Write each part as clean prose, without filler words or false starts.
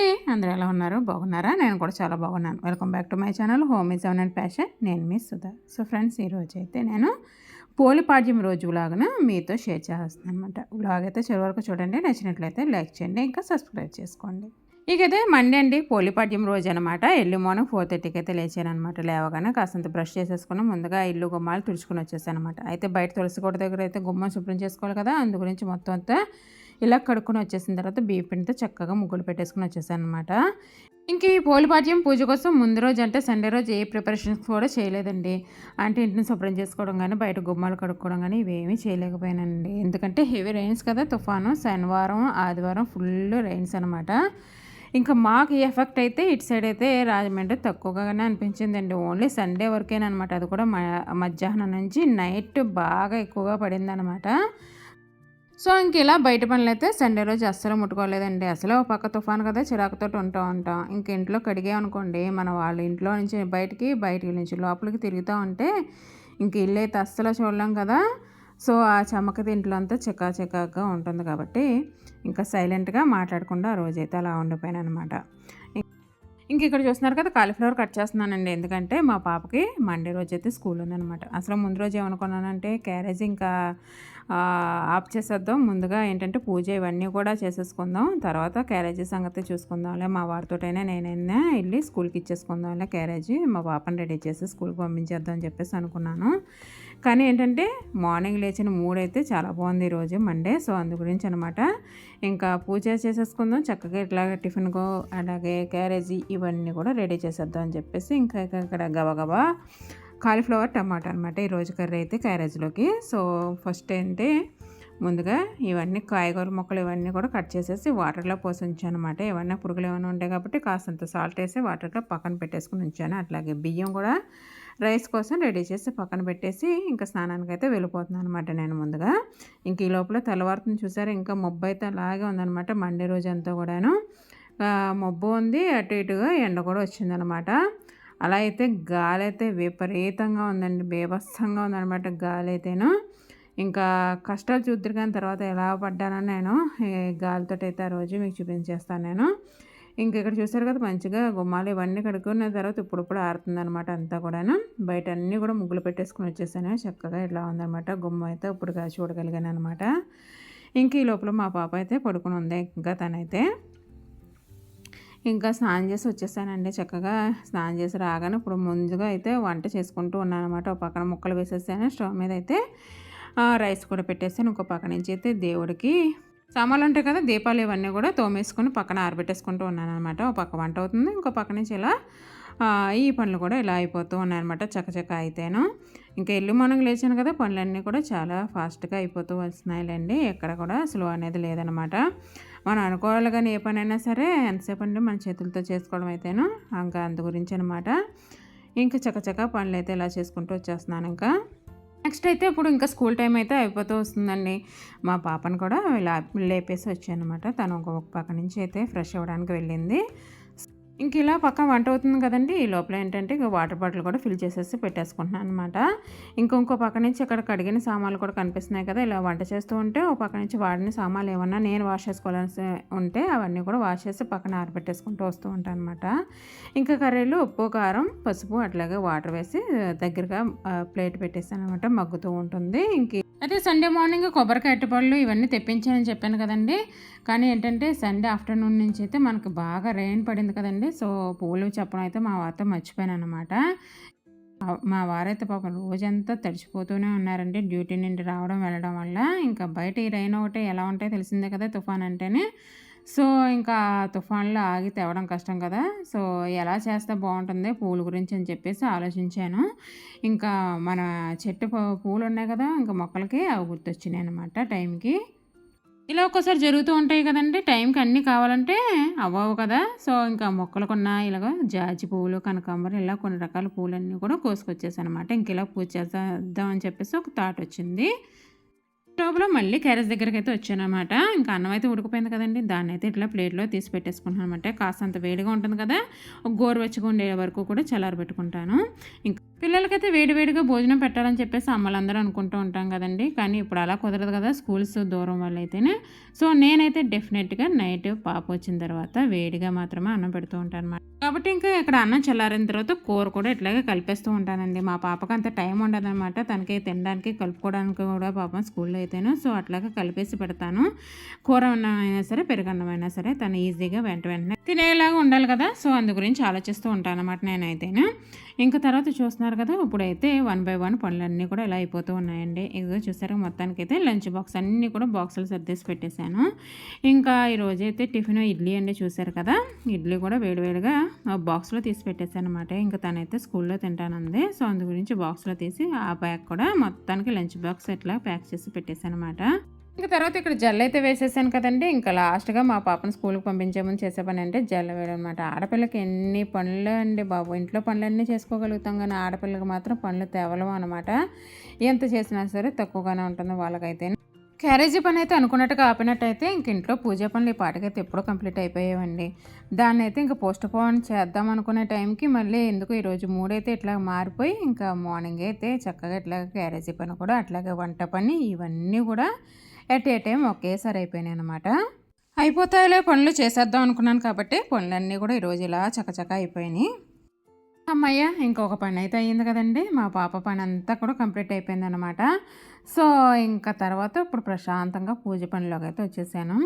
అండి, అందరూ ఎలా ఉన్నారు? బాగున్నారా? నేను కూడా చాలా బాగున్నాను. Welcome back to my channel home is seven and passion. నేను మీ సుధా. సో ఫ్రెండ్స్, ఈరోజు అయితే నేను పోలిపాడ్యం రోజు వ్లాగ్ను మీతో షేర్ చేస్తున్నాను అనమాట. వ్లాగ్ అయితే చివరి వరకు చూడండి. నచ్చినట్లయితే లైక్ చేయండి, ఇంకా సబ్స్క్రైబ్ చేసుకోండి. ఇకైతే మండే అండి, పోలిపాడ్యం రోజు అనమాట. ఎర్లీ మార్నింగ్ 4:30కి అయితే లేచాను అనమాట. లేవగానే కాసంత బ్రష్ చేసేసుకుని ముందుగా ఇల్లు గుమ్మాలు తుడుచుకుని వచ్చేసాను అనమాట. అయితే బయట తులసి కోట దగ్గర అయితే గుమ్మం శుభ్రం చేసుకోవాలి కదా, అందు గురించి మొత్తం అంతా ఇలా కడుక్కొని వచ్చేసిన తర్వాత బియ్య పిండితో చక్కగా ముగ్గులు పెట్టేసుకుని వచ్చేసాను అనమాట. ఇంక ఈ పోలిపాడ్యం పూజ కోసం ముందు రోజు అంటే సండే రోజు ఏ ప్రిపరేషన్స్ కూడా చేయలేదండి. అంటే ఇంటిని శుభ్రం చేసుకోవడం కానీ, బయట గుమ్మాలు కడుక్కోవడం కానీ ఇవేమీ చేయలేకపోయానండి. ఎందుకంటే హెవీ రైన్స్ కదా, తుఫాను. శనివారం ఆదివారం ఫుల్ రైన్స్ అనమాట. ఇంకా మాకు ఈ ఎఫెక్ట్ అయితే ఇటు సైడ్ అయితే రాజమండ్రి తక్కువగానే అనిపించిందండి. ఓన్లీ సండే వరకేనమాట. అది కూడా మధ్యాహ్నం నుంచి నైట్ బాగా ఎక్కువగా పడిందనమాట. సో ఇంక ఇలా బయట పనులు అయితే సండే రోజు అస్సలు ముట్టుకోలేదండి. అసలు ఒక పక్క తుఫాను కదా, చిరాకుతో ఉంటాం. ఇంక ఇంట్లో కడిగామనుకోండి, మన వాళ్ళ ఇంట్లో నుంచి బయటికి నుంచి లోపలికి తిరుగుతూ ఉంటే ఇంక ఇల్లు అయితే అస్సలు చూడలేం కదా. సో ఆ చెమ్మకది ఇంట్లో అంతా చికాగా ఉంటుంది కాబట్టి ఇంకా సైలెంట్గా మాట్లాడకుండా ఆ రోజైతే అలా ఉండిపోయాను అనమాట. ఇంక ఇక్కడ చూస్తున్నారు కదా, కాలీఫ్లవర్ కట్ చేస్తున్నానండి. ఎందుకంటే మా పాపకి మండే రోజు అయితే స్కూల్ ఉందనమాట. అసలు ముందు రోజు ఏమనుకున్నానంటే క్యారేజ్ ఇంకా ఆఫ్ చేసేద్దాం, ముందుగా ఏంటంటే పూజ ఇవన్నీ కూడా చేసేసుకుందాం, తర్వాత క్యారేజీ సంగతి చూసుకుందాంలే, మా వారితోటైనా నేనైనా వెళ్ళి స్కూల్కి ఇచ్చేసుకుందాంలే క్యారేజీ, మా పాపని రెడీ చేసి స్కూల్కి పంపించేద్దాం అని చెప్పేసి అనుకున్నాను. కానీ ఏంటంటే మార్నింగ్ లేచిన మూడైతే చాలా బాగుంది ఈరోజు మండే. సో అందు గురించి అనమాట ఇంకా పూజ చేసేసుకుందాం చక్కగా, ఇట్లా టిఫిన్కో అలాగే క్యారేజీ ఇవన్నీ కూడా రెడీ చేసేద్దాం అని చెప్పేసి ఇంకా ఇక్కడ గబగబా కాలీఫ్లవర్ టమాటా అనమాట ఈరోజు కర్రీ అయితే క్యారేజ్లోకి. సో ఫస్ట్ ఏంటి ముందుగా ఇవన్నీ కాయగూర మొక్కలు ఇవన్నీ కూడా కట్ చేసేసి వాటర్లో పోసి ఉంచాను అనమాట. ఏమన్నా పురుగులు ఏమైనా ఉంటాయి కాబట్టి కాస్తంత సాల్ట్ వేసి వాటర్లో పక్కన పెట్టేసుకుని ఉంచాను. అట్లాగే బియ్యం కూడా రైస్ కోసం రెడీ చేసి పక్కన పెట్టేసి ఇంకా స్నానానికి అయితే వెళ్ళిపోతున్నాను అనమాట నేను ముందుగా. ఇంక ఈ లోపల తెల్లవారుతుంది చూసారు, ఇంకా మబ్బు అయితే అలాగే ఉందనమాట. మండే రోజు అంతా కూడాను మబ్బు ఉంది, అటు ఇటుగా ఎండ కూడా వచ్చిందనమాట. అలా అయితే గాలి అయితే విపరీతంగా ఉందండి, బీభత్సంగా ఉందనమాట గాలి అయితేను. ఇంకా కష్టాలు చూద్దరు కానీ తర్వాత ఎలా పడ్డానని నేను గాలితో అయితే ఆ రోజు మీకు చూపించేస్తాను నేను. ఇంక ఇక్కడ చూసారు కదా, మంచిగా గుమ్మాలు ఇవన్నీ కడుక్కున్న తర్వాత ఇప్పుడు ఆరుతుందనమాట అంతా కూడాను. బయట అన్నీ కూడా ముగ్గులు పెట్టేసుకుని వచ్చేసాను. చక్కగా ఇట్లా ఉందనమాట గుమ్మ అయితే ఇప్పుడు చూడగలిగాను అనమాట. ఇంక ఈ లోపల మా పాప అయితే పడుకుని ఉంది. ఇంకా తనైతే ఇంకా స్నానం చేసి వచ్చేసానండి. చక్కగా స్నానం చేసి రాగానే ఇప్పుడు ముందుగా అయితే వంట చేసుకుంటూ ఉన్నాను అనమాట. ఒక పక్కన ముక్కలు వేసేసాను, స్టవ్ మీద అయితే రైస్ కూడా పెట్టేసాను. ఇంకో పక్క నుంచి అయితే దేవుడికి సామాన్లు ఉంటాయి కదా, దీపాలు ఇవన్నీ కూడా తోమేసుకొని పక్కన ఆరబెట్టేసుకుంటూ ఉన్నాను అనమాట. ఒక పక్క వంట అవుతుంది, ఇంకో పక్క నుంచి ఇలా ఈ పనులు కూడా ఇలా అయిపోతూ ఉన్నాయన్నమాట చక్కచక్క అయితేను. ఇంకా ఎల్లు మార్నింగ్ లేచాను కదా, పనులన్నీ కూడా చాలా ఫాస్ట్గా అయిపోతూ వస్తున్నాయిలేండి. ఎక్కడ కూడా స్లో అనేది లేదనమాట. మనం అనుకోవాలి కానీ ఏ పనైనా సరే ఎంతసేపు అంటే మన చేతులతో చేసుకోవడం అయితేను ఇంకా అందు గురించి అనమాట. ఇంకా చక్కచక్క పనులు అయితే ఇలా చేసుకుంటూ వచ్చేస్తున్నాను. ఇంకా నెక్స్ట్ అయితే ఇప్పుడు ఇంకా స్కూల్ టైం అయితే అయిపోతూ వస్తుందండి. మా పాపను కూడా ఇలా లేపేసి వచ్చాను అనమాట. తను ఒక పక్క నుంచి అయితే ఫ్రెష్ అవ్వడానికి వెళ్ళింది. ఇంక ఇలా పక్క వంట అవుతుంది కదండి, ఈ లోపల ఏంటంటే ఇక వాటర్ బాటిల్ కూడా ఫిల్ చేసేసి పెట్టేసుకుంటున్నాను అనమాట. ఇంకో పక్క నుంచి ఇక్కడ కడిగిన సామాన్లు కూడా కనిపిస్తున్నాయి కదా, ఇలా వంట చేస్తూ ఉంటే ఒక పక్క నుంచి వాడిన సామాన్లు ఏమన్నా నేను వాష్ చేసుకోవాల్సి ఉంటే అవన్నీ కూడా వాష్ చేసి పక్కన ఆరబెట్టేసుకుంటూ వస్తూ ఉంటాను అనమాట. ఇంకా కర్రీలు ఉప్పు కారం పసుపు అట్లాగే వాటర్ వేసి దగ్గరగా ప్లేట్ పెట్టేస్తాను అనమాట, మగ్గుతూ ఉంటుంది. అయితే సండే మార్నింగ్ కొబ్బరికాయ అరటిపళ్ళు ఇవన్నీ తెప్పించానని చెప్పాను కదండి. కానీ ఏంటంటే సండే ఆఫ్టర్నూన్ నుంచి అయితే మనకు బాగా రెయిన్ పడింది కదండి. సో పూలు చెప్పడం అయితే మా వారితో మర్చిపోయాను అనమాట. మా వారైతే పాపం రోజంతా తడిచిపోతూనే ఉన్నారండి, డ్యూటీ నుండి రావడం వెళ్ళడం వల్ల. ఇంకా బయట ఈ రైన్ ఒకటే ఎలా ఉంటాయో తెలిసిందే కదా, తుఫాన్ అంటేనే. సో ఇంకా తుఫాన్లో ఆగి తేవడం కష్టం కదా. సో ఎలా చేస్తే బాగుంటుంది పూల గురించి అని చెప్పేసి ఆలోచించాను. ఇంకా మన చెట్టు పూలు ఉన్నాయి కదా, ఇంకా మొక్కలకి అవి గుర్తొచ్చినాయి అనమాట టైంకి. ఇలా ఒక్కోసారి జరుగుతూ ఉంటాయి కదండి, టైంకి అన్నీ కావాలంటే అవ్వవు కదా. సో ఇంకా మొక్కలకున్న ఇలాగ జాజి పువ్వులు కనకాంబరం ఇలా కొన్ని రకాల పూలన్నీ కూడా కోసుకొచ్చేసాను అనమాట. ఇంక ఇలా పూజ చేద్దామని చెప్పేసి ఒక థాట్ వచ్చింది. స్టవ్లో మళ్ళీ క్యారేజ్ దగ్గరికి అయితే వచ్చానమాట. ఇంకా అన్నం అయితే ఉడికిపోయింది కదండి, దాన్ని అయితే ఇట్లా ప్లేట్లో తీసి పెట్టేసుకుంటాను అనమాట. కాస్తంత వేడిగా ఉంటుంది కదా, ఒక గోరువెచ్చగా ఉండే వరకు కూడా చల్లారబెట్టుకుంటాను. ఇంకా పిల్లలకైతే వేడివేడిగా భోజనం పెట్టాలని చెప్పేసి అమ్మలందరూ అనుకుంటూ ఉంటాం కదండి. కానీ ఇప్పుడు అలా కుదరదు కదా, స్కూల్స్ దూరం వల్ల అయితేనే. సో నేనైతే డెఫినెట్గా నైట్ పాప వచ్చిన తర్వాత వేడిగా మాత్రమే అన్నం పెడుతూ ఉంటాను అనమాట. కాబట్టి ఇంకా ఇక్కడ అన్నం చల్లారిన తర్వాత కూర కూడా ఇట్లాగే కలిపేస్తూ ఉంటానండి. మా పాపకు అంత టైం ఉండదనమాట, తనకి తినడానికి కలుపుకోవడానికి కూడా పాపం స్కూల్లో అయితేను. సో అట్లాగే కలిపేసి పెడతాను. కూర అన్నమైనా సరే పెరుగన్నమైనా సరే తను ఈజీగా వెంటనే తినేలాగా ఉండాలి కదా. సో అందు గురించి ఆలోచిస్తూ ఉంటాను అనమాట నేనైతేను. ఇంకా తర్వాత చూస్తున్నారు కదా, ఇప్పుడైతే 1 బై 1 పనులన్నీ కూడా ఇలా అయిపోతూ ఉన్నాయండి. ఇదిగో చూసారా, మొత్తానికైతే లంచ్ బాక్స్ అన్నీ కూడా బాక్సులు సర్దేసి పెట్టేశాను. ఇంకా ఈరోజైతే టిఫిన్ ఇడ్లీ అండి, చూసారు కదా, ఇడ్లీ కూడా వేడివేడిగా బాక్స్లో తీసి పెట్టేశాను అనమాట. ఇంకా తనైతే స్కూల్లో తింటానంది. సో అందు గురించి బాక్స్లో తీసి ఆ బ్యాగ్ కూడా మొత్తానికి లంచ్ బాక్స్ ఇట్లా ప్యాక్ చేసి పెట్టేశాను అనమాట. ఇంకా తర్వాత ఇక్కడ జెల్ అయితే వేసేసాను కదండి. ఇంకా లాస్ట్గా మా పాపను స్కూల్కి పంపించే ముందు చేసే పని అంటే జెల్ వేయడం అనమాట. ఆడపిల్లకి ఎన్ని పనులు అండి బాబు, ఇంట్లో పనులన్నీ చేసుకోగలుగుతాం కానీ ఆడపిల్లకి మాత్రం పనులు తేవలం అనమాట. ఎంత చేసినా సరే తక్కువగానే ఉంటుంది వాళ్ళకైతే. క్యారేజీ పని అయితే అనుకున్నట్టుగా ఆపినట్టయితే ఇంక ఇంట్లో పూజ పనులు ఈ పాటికైతే ఎప్పుడో కంప్లీట్ అయిపోయేవండి. దాన్ని అయితే ఇంకా పోస్ట్ పోన్ చేద్దాం అనుకునే టైంకి మళ్ళీ ఎందుకు ఈరోజు మూడైతే ఇట్లా మారిపోయి ఇంకా మార్నింగ్ అయితే చక్కగా ఇట్లా క్యారేజీ పని కూడా అట్లాగే వంట పని ఇవన్నీ కూడా ఎట్ ఏ టైం ఒకేసారి అయిపోయినాయి అనమాట. అయిపోతాయిలే పనులు చేసేద్దాం అనుకున్నాను కాబట్టి పనులన్నీ కూడా ఈరోజు ఇలా చకచక అయిపోయినాయి. అమ్మయ్య, ఇంకొక పని అయితే అయ్యింది కదండి. మా పాప పని అంతా కూడా కంప్లీట్ అయిపోయింది అనమాట. సో ఇంకా తర్వాత ఇప్పుడు ప్రశాంతంగా పూజ పనిలోకి అయితే వచ్చేసాను.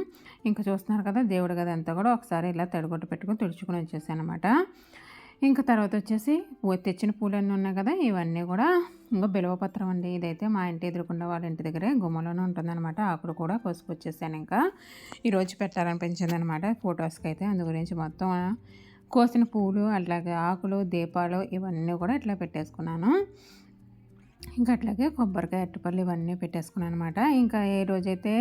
ఇంకా చూస్తున్నారు కదా, దేవుడి గది అంతా కూడా ఒకసారి ఇలా తడిగొట్టు పెట్టుకుని తుడుచుకుని వచ్చేసాను అనమాట. ఇంకా తర్వాత వచ్చేసి తెచ్చిన పూలన్నీ ఉన్నాయి కదా, ఇవన్నీ కూడా ఇంకా బిల్వపత్రం అండి. ఇదైతే మా ఇంటి ఎదురుకుండా వాళ్ళ ఇంటి దగ్గరే గుమ్మలోనే ఉంటుందన్నమాట. ఆకులు కూడా కోసుకు వచ్చేసాను. ఇంకా ఈరోజు పెట్టాలనిపించింది అనమాట ఫొటోస్కి అయితే. అందు గురించి మొత్తం కోసిన పూలు అట్లాగే ఆకులు దీపాలు ఇవన్నీ కూడా ఇట్లా పెట్టేసుకున్నాను. ఇంకా అట్లాగే కొబ్బరికాయ అరటిపళ్ళు ఇవన్నీ పెట్టేసుకున్నాను అనమాట. ఇంకా ఏ రోజైతే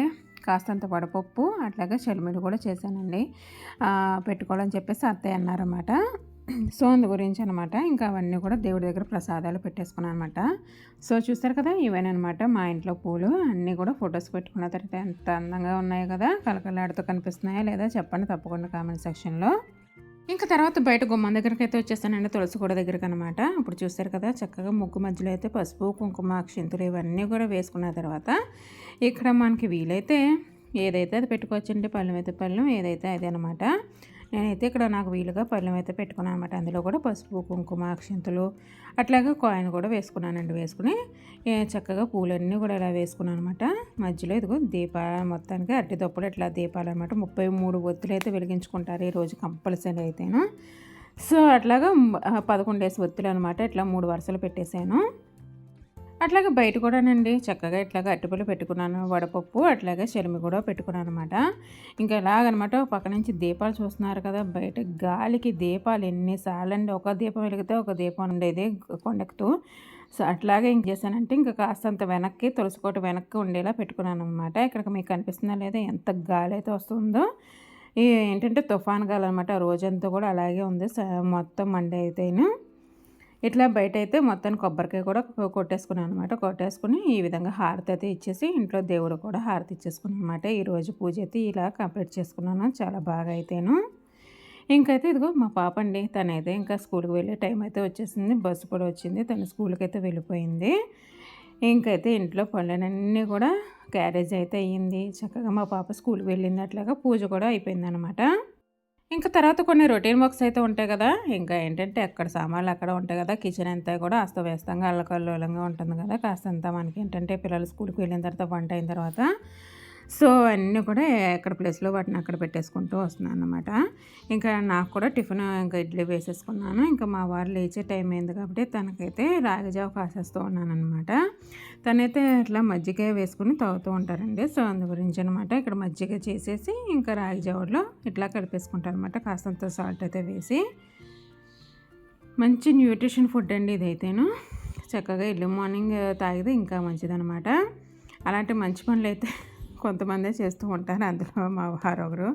కాస్తంత వడపప్పు అట్లాగే చలిమిడి కూడా చేశానండి. పెట్టుకోవాలని చెప్పేసి అత్తయ్య అన్నారన్నమాట. సో అందు గురించి అనమాట ఇంకా అవన్నీ కూడా దేవుడి దగ్గర ప్రసాదాలు పెట్టేసుకున్నాను అనమాట. సో చూస్తారు కదా, ఇవేనమాట మా ఇంట్లో పూలు అన్నీ కూడా ఫొటోస్ పెట్టుకున్న తర్వాత ఎంత అందంగా ఉన్నాయో కదా, కలకలాడుతూ కనిపిస్తున్నాయా లేదా చెప్పండి తప్పకుండా కామెంట్ సెక్షన్లో. ఇంకా తర్వాత బయట గుమ్మం దగ్గరికి అయితే వచ్చేసానండి, తులసి కూడా దగ్గరికి అనమాట. ఇప్పుడు చూస్తారు కదా, చక్కగా ముగ్గు మధ్యలో అయితే పసుపు కుంకుమ అక్షింతలు ఇవన్నీ కూడా వేసుకున్న తర్వాత ఇక్కడ మనకి వీలైతే ఏదైతే అది పెట్టుకోవచ్చండి. పళ్ళెం అయితే పళ్ళెం, ఏదైతే అదే అనమాట. నేనైతే ఇక్కడ నాకు వీలుగా పళ్ళెం అయితే పెట్టుకున్నాను అనమాట. అందులో కూడా పసుపు కుంకుమ అక్షింతలు అట్లాగే కాయిన్ కూడా వేసుకున్నానండి. వేసుకుని చక్కగా పూలన్నీ కూడా ఇలా వేసుకున్నాను అనమాట. మధ్యలో ఇదిగో మొత్తానికి అరటి దొప్పుడు ఇట్లా దీపాలు అనమాట. 33 ఒత్తులు అయితే వెలిగించుకుంటారు ఈరోజు కంపల్సరీ అయితేను. సో అట్లాగా 11 ఒత్తులు అనమాట. ఇట్లా 3 వరుసలు పెట్టేశాను. అట్లాగే బయట కూడానండి చక్కగా ఇట్లాగా అరటిపళ్ళు పెట్టుకున్నాను, వడపప్పు అట్లాగే చెలిమి కూడా పెట్టుకున్నాను అనమాట. ఇంకా ఇలాగనమాట పక్క నుంచి దీపాలు చూస్తున్నారు కదా, బయట గాలికి దీపాలు ఎన్నిసార్లు అండి, ఒక దీపం వెలిగితే ఒక దీపం ఉండేది కొండెక్కుతూ. సో అట్లాగే ఇంక చేశానంటే ఇంకా కాస్తంత వెనక్కి తులసికోట వెనక్కి ఉండేలా పెట్టుకున్నాను అనమాట. ఇక్కడ మీకు కనిపిస్తుందా లేదా ఎంత గాలి అయితే వస్తుందో. ఏంటంటే తుఫాన్ గాలి అనమాట, రోజంతా కూడా అలాగే ఉంది మొత్తం మండే అయితేను. ఇట్లా బయట అయితే మొత్తాన్ని కొబ్బరికాయ కూడా కొట్టేసుకున్నాను అనమాట. కొట్టేసుకుని ఈ విధంగా హారతి అయితే ఇచ్చేసి ఇంట్లో దేవుడు కూడా హారతి ఇచ్చేసుకున్నాను అనమాట. ఈరోజు పూజ అయితే ఇలా కంప్లీట్ చేసుకున్నాను, చాలా బాగా అయితేను. ఇంకైతే ఇదిగో మా పాప అండి, తనైతే ఇంకా స్కూల్కి వెళ్ళే టైం అయితే వచ్చేసింది. బస్సు కూడా వచ్చింది, తను స్కూల్కి అయితే వెళ్ళిపోయింది. ఇంకైతే ఇంట్లో పనులన్నీ కూడా క్యారేజ్ అయితే అయ్యింది. చక్కగా మా పాప స్కూల్కి వెళ్ళింది, అట్లాగా పూజ కూడా అయిపోయింది అనమాట. ఇంకా తర్వాత కొన్ని రొటీన్ వర్క్స్ అయితే ఉంటాయి కదా, ఇంకా ఏంటంటే ఎక్కడ సామాన్లు అక్కడ ఉంటాయి కదా, కిచెన్ అంతా కూడా అస్తవ్యస్తంగా అల్లకల్లోలంగా ఉంటుంది కదా. కాస్తంతా మనకి ఏంటంటే పిల్లలు స్కూల్కి వెళ్ళిన తర్వాత వంట అయిన తర్వాత సో అన్నీ కూడా ఎక్కడ ప్లేస్లో వాటిని అక్కడ పెట్టేసుకుంటూ వస్తున్నాను అనమాట. ఇంకా నాకు కూడా టిఫిన్ ఇంకా ఇడ్లీ వేసేసుకున్నాను. ఇంకా మా వారు లేచే టైం అయింది కాబట్టి తనకైతే రాగిజావ కాసేస్తూ ఉన్నాను అనమాట. తనైతే అట్లా మజ్జిగ వేసుకుని తాగుతూ ఉంటారండి. సో అందు గురించి అనమాట ఇక్కడ మజ్జిగ చేసేసి ఇంకా రాగిజావలో ఇట్లా కలిపేసుకుంటాను అనమాట. కాస్తంత సాల్ట్ అయితే వేసి. మంచి న్యూట్రిషన్ ఫుడ్ అండి ఇదైతేను. చక్కగా ఎర్లీ మార్నింగ్ తాగితే ఇంకా మంచిదనమాట. అలాంటి మంచి పనులు అయితే కొంతమందే చేస్తూ ఉంటారు, అందులో మా వారు ఒకరు.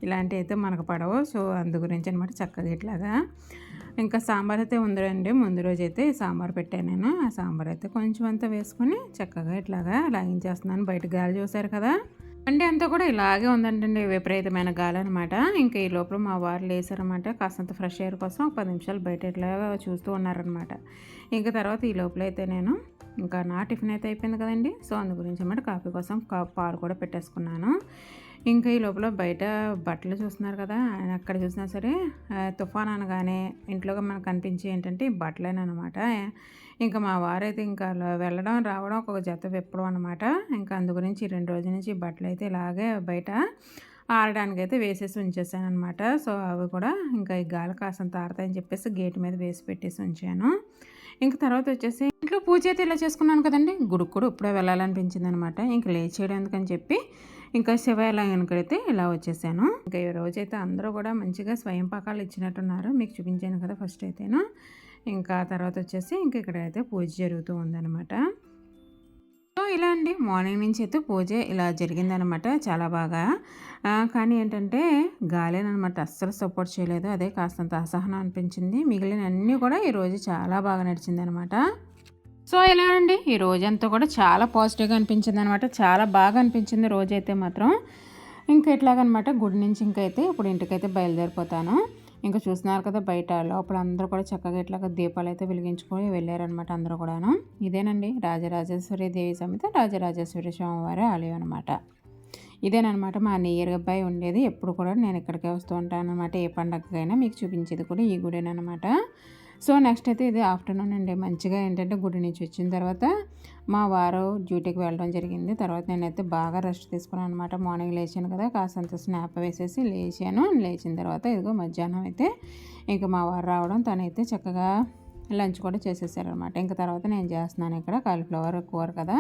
ఇలాంటివి అయితే మనకు పడవు. సో అందు గురించి అనమాట చక్కగా ఇట్లాగా. ఇంకా సాంబార్ అయితే ఉందండి, ముందు రోజు అయితే సాంబార్ పెట్టాను నేను. ఆ సాంబార్ అయితే కొంచెం అంతా వేసుకొని చక్కగా ఇట్లాగా లాగించేస్తున్నాను. బయట గాలి చూసారు కదా, బండి అంతా కూడా ఇలాగే ఉందంటండి. విపరీతమైన గాలనమాట. ఇంకా ఈ లోపల మా వారు లేసారనమాట. కాస్తంత ఫ్రెష్ ఎయిర్ కోసం ఒక 10 నిమిషాలు బయట ఇట్లా చూస్తూ ఉన్నారనమాట. ఇంక తర్వాత ఈ లోపలైతే నేను ఇంకా నా టిఫిన్ అయితే అయిపోయింది కదండీ! సో, అందు గురించి అనమాట కాఫీ కోసం పాలు కూడా పెట్టేసుకున్నాను. ఇంకా ఈ లోపల బయట బట్టలు చూస్తున్నారు కదా! ఎక్కడ చూసినా సరే తుఫాన్ అనగానే ఇంట్లోకి మనకు కనిపించేయి ఏంటంటే ఈ బట్టలేననమాట. ఇంకా మా వారైతే ఇంకా వెళ్ళడం, రావడం ఒక జత విప్పడం అనమాట. ఇంకా అందు గురించి ఈ 2 రోజుల నుంచి బట్టలైతే ఇలాగే బయట ఆరడానికైతే వేసేసి ఉంచేసాననమాట. సో, అవి కూడా ఇంకా ఈ గాలి కాసంత ఆరతాయని చెప్పేసి గేట్ మీద వేసి పెట్టేసి ఉంచాను. ఇంక తర్వాత వచ్చేసి ఇంట్లో పూజ అయితే ఇలా చేసుకున్నాను కదండీ! గుడికి కూడా ఇప్పుడే వెళ్ళాలనిపించిందనమాట. ఇంక లేచేయడం ఎందుకని చెప్పి ఇంకా శివాలయానికైతే ఇలా వచ్చేసాను. ఇంకా ఈ రోజైతే అందరూ కూడా మంచిగా స్వయం పాకాలు ఇచ్చినట్టున్నారు. మీకు చూపించాను కదా ఫస్ట్ అయితేను. ఇంకా తర్వాత వచ్చేసి ఇంక ఇక్కడైతే పూజ జరుగుతూ ఉందనమాట. సో, ఇలా అండి మార్నింగ్ నుంచి అయితే పూజ ఇలా జరిగిందనమాట చాలా బాగా. కానీ ఏంటంటే గాలేననమాట అస్సలు సపోర్ట్ చేయలేదు. అదే కాస్తంత అసహనం అనిపించింది. మిగిలినన్నీ కూడా ఈరోజు చాలా బాగా నడిచిందనమాట. సో, ఇలా అండి ఈ రోజంతా కూడా చాలా పాజిటివ్‌గా అనిపించిందనమాట. చాలా బాగా అనిపించింది రోజైతే మాత్రం. ఇంకా ఇట్లాగనమాట గుడి నుంచి ఇంకైతే ఇప్పుడు ఇంటికైతే బయలుదేరిపోతాను. ఇంకా చూస్తున్నారు కదా బయట లోపల అందరూ కూడా చక్కగా ఇట్లాగా దీపాలైతే వెలిగించుకొని వెళ్ళారనమాట అందరూ కూడాను. ఇదేనండి రాజరాజేశ్వరి దేవి సమేత రాజరాజేశ్వరి స్వామివారి ఆలయం అనమాట. ఇదేనమాట మా నియర్ బై ఉండేది. ఎప్పుడు కూడా నేను ఇక్కడికే వస్తూ ఉంటానన్నమాట. ఏ పండగకైనా మీకు చూపించేది కూడా ఈ గుడేనమాట. సో, నెక్స్ట్ అయితే ఇది ఆఫ్టర్నూన్ అండి. మంచిగా ఏంటంటే గుడి నుంచి వచ్చిన తర్వాత మా వారు డ్యూటీకి వెళ్ళడం జరిగింది. తర్వాత నేనైతే బాగా రెస్ట్ తీసుకున్నాను అనమాట. మార్నింగ్ లేచాను కదా! కాసంత స్నాప్ వేసేసి లేచాను. లేచిన తర్వాత ఇదిగో మధ్యాహ్నం అయితే ఇంక మా వారు రావడం తనైతే చక్కగా లంచ్ కూడా చేసేసారనమాట. ఇంక తర్వాత నేను చేస్తున్నాను ఇక్కడ కాలీఫ్లవర్ కూర కదా!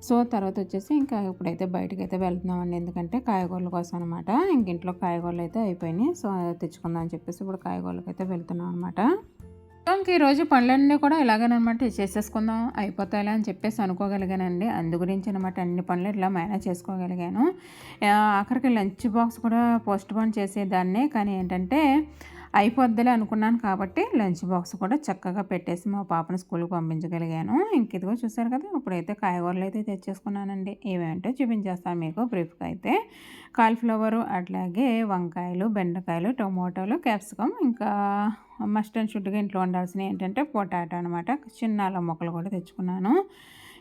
సో, తర్వాత వచ్చేసి ఇంకా ఇప్పుడైతే బయటకైతే వెళ్తున్నామండి. ఎందుకంటే కాయగూరల కోసం అనమాట. ఇంక ఇంట్లో కాయగూరలు అయితే అయిపోయినాయి. సో, తెచ్చుకుందాం అని చెప్పేసి ఇప్పుడు కాయగూరలకైతే వెళ్తున్నాం అనమాట. ఇంక ఈరోజు పనులన్నీ కూడా ఇలాగేనమాట చేసేసుకుందాం అయిపోతాయిలే అని చెప్పేసి అనుకోగలిగానండి. అందు గురించి అనమాట అన్ని పనులు ఇట్లా మేనేజ్ చేసుకోగలిగాను. ఆఖరికి లంచ్ బాక్స్ కూడా పోస్ట్ పోన్ చేసేదాన్నే. కానీ ఏంటంటే అయిపోద్దిలే అనుకున్నాను కాబట్టి లంచ్ బాక్స్ కూడా చక్కగా పెట్టేసి మా పాపను స్కూల్కి పంపించగలిగాను. ఇంక ఇదిగో చూసారు కదా! ఇప్పుడైతే కాయగూరలు అయితే తెచ్చేసుకున్నానండి. ఏమేంటో చూపించేస్తాను మీకు బ్రీఫ్గా అయితే. కాలీఫ్లవరు అట్లాగే వంకాయలు, బెండకాయలు, టొమాటోలు, క్యాప్సికమ్ ఇంకా మస్ట్ అండ్ షుడ్గా ఇంట్లో ఉండాల్సినవి ఏంటంటే పొటాటో అనమాట. చిన్న అల్లం ముక్కలు కూడా తెచ్చుకున్నాను.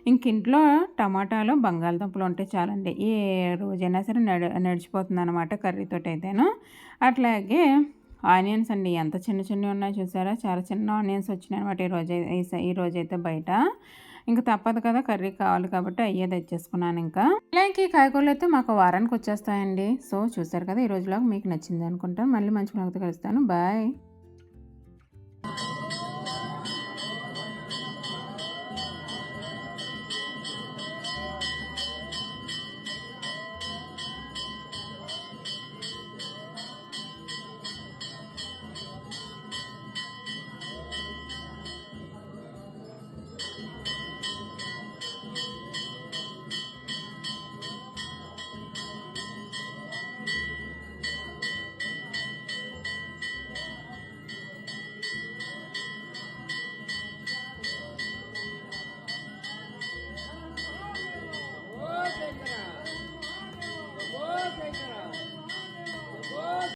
ఇంక ఇంట్లో టమాటాలు, బంగాళదుంపలు ఉంటే చాలండి. ఏ రోజైనా సరే నడిచిపోతుంది అనమాట కర్రీతోటి అయితేను. అట్లాగే ఆనియన్స్ అండి ఎంత చిన్న చిన్నవి ఉన్నాయి చూసారా? చాలా చిన్న ఆనియన్స్ వచ్చినాయి అనమాట ఈరోజైతే బయట. ఇంక తప్పదు కదా కర్రీ కావాలి కాబట్టి అయ్యే తెచ్చేసుకున్నాను ఇంకా. ఇలా ఇంక ఈ కాయగూరలు అయితే మాకు వారానికి వచ్చేస్తాయండి. సో, చూసారు కదా ఈ రోజులో మీకు నచ్చింది అనుకుంటాను. మళ్ళీ మంచి కలుస్తాను. బాయ్.